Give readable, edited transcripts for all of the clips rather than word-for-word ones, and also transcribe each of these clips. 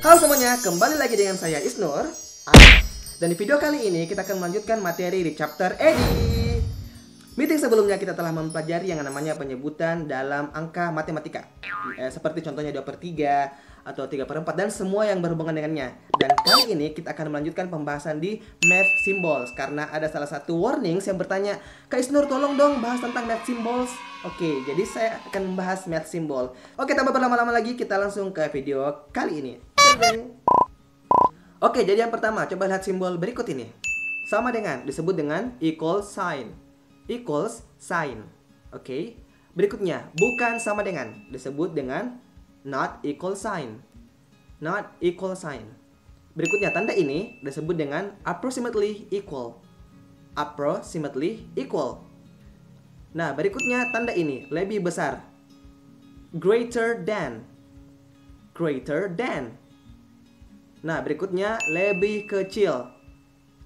Halo semuanya, kembali lagi dengan saya Isnur. Dan di video kali ini kita akan melanjutkan materi di chapter EDI. Meeting sebelumnya kita telah mempelajari yang namanya penyebutan dalam angka matematika, seperti contohnya 2/3 atau 3/4 dan semua yang berhubungan dengannya. Dan kali ini kita akan melanjutkan pembahasan di math symbols, karena ada salah satu warnings yang bertanya, Kak Isnur tolong dong bahas tentang math symbols. Oke, jadi saya akan membahas math symbol. Oke, tanpa berlama-lama lagi kita langsung ke video kali ini. Oke, jadi yang pertama coba lihat simbol berikut ini. Sama dengan, disebut dengan equal sign. Equals sign. Oke. Berikutnya, bukan sama dengan, disebut dengan not equal sign. Not equal sign. Berikutnya, tanda ini disebut dengan approximately equal. Approximately equal. Nah, berikutnya tanda ini lebih besar. Greater than. Greater than. Nah, berikutnya lebih kecil.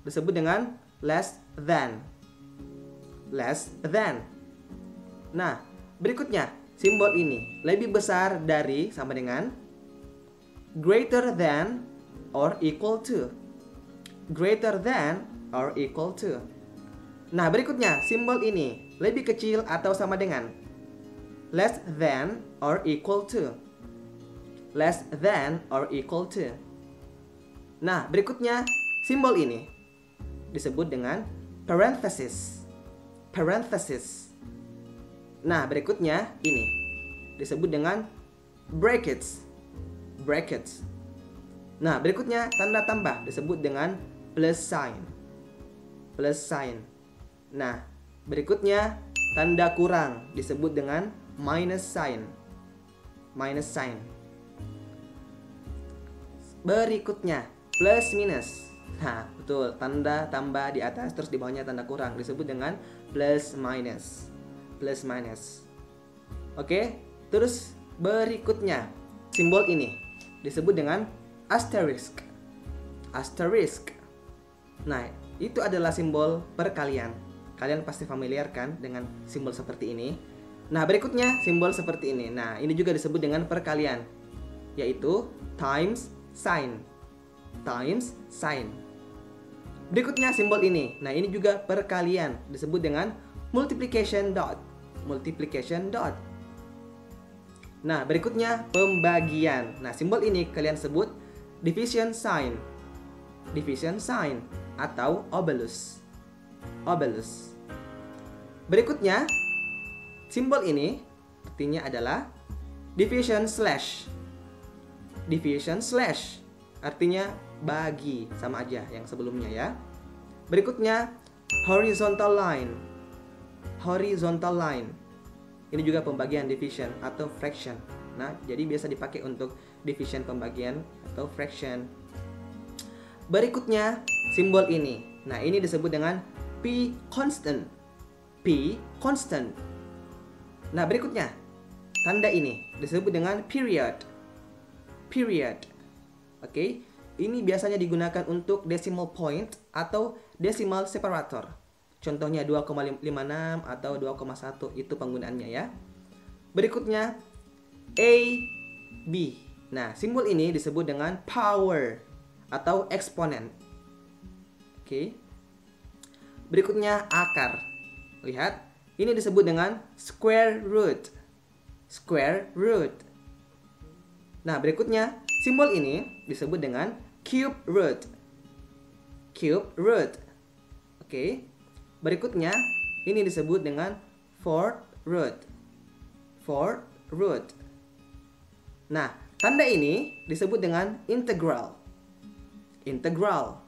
Disebut dengan less than. Less than. Nah, berikutnya simbol ini lebih besar dari sama dengan greater than or equal to. Greater than or equal to. Nah, berikutnya simbol ini lebih kecil atau sama dengan less than or equal to. Less than or equal to. Nah, berikutnya simbol ini disebut dengan parenthesis. Parenthesis. Nah, berikutnya ini disebut dengan brackets. Brackets. Nah, berikutnya tanda tambah disebut dengan plus sign. Plus sign. Nah, berikutnya tanda kurang disebut dengan minus sign. Minus sign. Berikutnya plus minus. Nah, betul, tanda tambah di atas terus di bawahnya tanda kurang disebut dengan plus minus. Plus minus. Oke, terus berikutnya simbol ini disebut dengan asterisk. Asterisk. Nah, itu adalah simbol perkalian. Kalian pasti familiar kan dengan simbol seperti ini. Nah, berikutnya simbol seperti ini. Nah, ini juga disebut dengan perkalian, yaitu times sign. Times sign. Berikutnya simbol ini. Nah, ini juga perkalian, disebut dengan multiplication dot. Multiplication dot. Nah, berikutnya pembagian. Nah, simbol ini kalian sebut division sign. Division sign atau obolus. Obolus. Berikutnya simbol ini artinya adalah division slash. Division slash artinya bagi, sama aja yang sebelumnya ya. Berikutnya horizontal line. Horizontal line. Ini juga pembagian division atau fraction. Nah, jadi biasa dipakai untuk division pembagian atau fraction. Berikutnya simbol ini. Nah, ini disebut dengan P constant. P constant. Nah, berikutnya tanda ini disebut dengan period. Period. Oke, ini biasanya digunakan untuk decimal point atau decimal separator. Contohnya 2,56 atau 2,1 itu penggunaannya ya. Berikutnya A, B. Nah, simbol ini disebut dengan power atau eksponen. Oke. Berikutnya akar. Lihat, ini disebut dengan square root. Square root. Nah, berikutnya simbol ini disebut dengan cube root. Cube root. Oke. Berikutnya ini disebut dengan fourth root. Fourth root. Nah, tanda ini disebut dengan integral. Integral.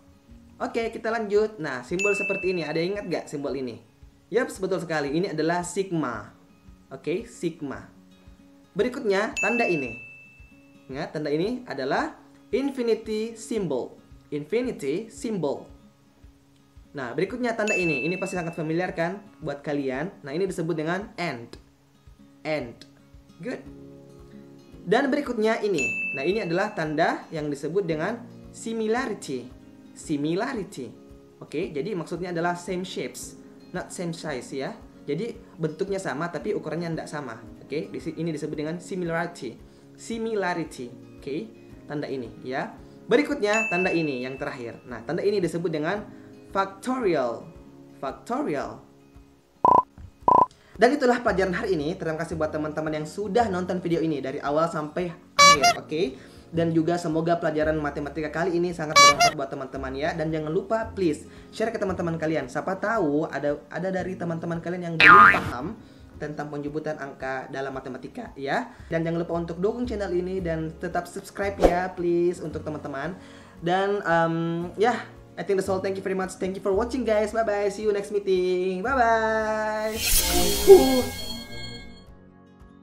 Oke, kita lanjut. Nah, simbol seperti ini, ada yang ingat gak simbol ini? Yap, betul sekali. Ini adalah sigma. Oke, sigma. Berikutnya tanda ini. Ingat, tanda ini adalah infinity symbol. Infinity symbol. Nah, berikutnya tanda ini. Ini pasti sangat familiar kan buat kalian. Nah, ini disebut dengan and. And. Good. Dan berikutnya ini. Nah, ini adalah tanda yang disebut dengan similarity. Similarity. Oke, jadi maksudnya adalah same shapes, not same size ya. Jadi bentuknya sama tapi ukurannya tidak sama. Oke, ini disebut dengan similarity. Similarity. Oke. tanda ini ya. Berikutnya tanda ini yang terakhir. Nah, tanda ini disebut dengan factorial. Factorial. Dan itulah pelajaran hari ini. Terima kasih buat teman-teman yang sudah nonton video ini dari awal sampai akhir, oke? Dan juga semoga pelajaran matematika kali ini sangat bermanfaat buat teman-teman ya. Dan jangan lupa please share ke teman-teman kalian. Siapa tahu ada dari teman-teman kalian yang belum paham tentang penyebutan angka dalam matematika ya. Dan jangan lupa untuk dukung channel ini dan tetap subscribe ya please untuk teman-teman. Dan ya, I think that's all. Thank you very much. Thank you for watching guys. Bye bye. See you next meeting. Bye bye.